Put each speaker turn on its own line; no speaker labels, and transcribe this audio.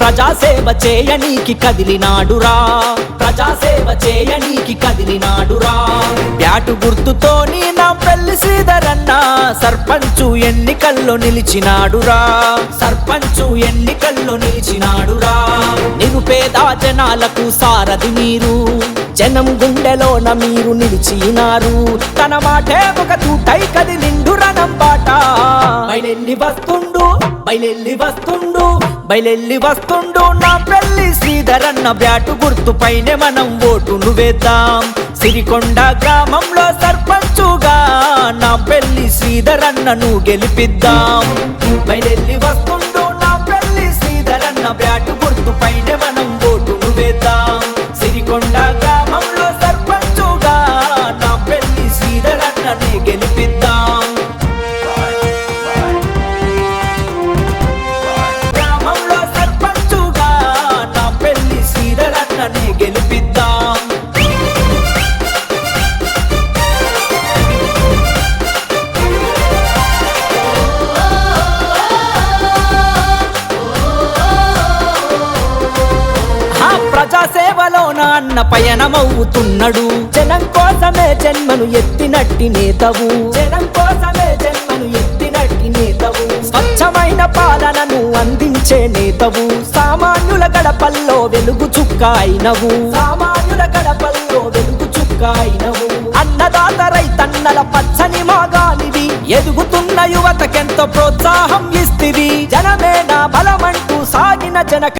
ప్రజాసేవ చేయనీకి కదిలినాడురా, ప్రజాసేవ చేయనీకి కదిలినాడురా. బ్యాటు గుర్తుతోని నాంపల్లి శ్రీధరన్న సర్పంచు ఎన్నికల్లో నిలిచినాడురా, సర్పంచు ఎన్నికల్లో నిలిచినాడురా. నిరుపేద జనాలకు సారథి మీరు, జనం గుండెలోన మీరు నిలిచినారు. తన మాటే ఒక తూటై కదిలిండు రణంబాట. బయలెల్లి వస్తుండు, బయలెల్లి వస్తుండు, బయలెల్లి వస్తుండు నాంపల్లి శ్రీధరన్న బ్యాటు గుర్తుపైనే మనం ఓటును వేద్దాం. సిరికొండ గ్రామంలో సర్పంచుగా నాంపల్లి శ్రీధరన్నను గెలిపిద్దాం. బయలెల్లి వస్తుండు నాంపల్లి శ్రీధరన్న బ్యాటు గుర్తుపైనే మనం ఓటును వేద్దాం. సిరికొండ గ్రామంలో సర్పంచుగా నాంపల్లి శ్రీధరన్ననే గెలిపిద్దాం. గ్రామంలో సర్పంచుగా నాంపల్లి శ్రీధరన్ననే గెలిపిద్దాం. ప్రజాసేవలో నాన్న పయనమవుతున్నాడు. జనం కోసమే జన్మను ఎత్తినట్టి నేతవు, జనం కోసమే జన్మను ఎత్తినట్టి నేతవు. స్వచ్ఛమైన పాలనను అందించే నేతవు, సామాన్యుల గడపల్లో వెలుగు చుక్క అయినవు, సామాన్యుల గడపల్లో వెలుగు చుక్క అయినవు. అన్నదాత రైతన్నల పచ్చని మాగానివి, ఎదుగుతున్న యువతకెంతో ప్రోత్సాహం ఇస్తివి. జనమే నా బలమంటూ సాగిన జన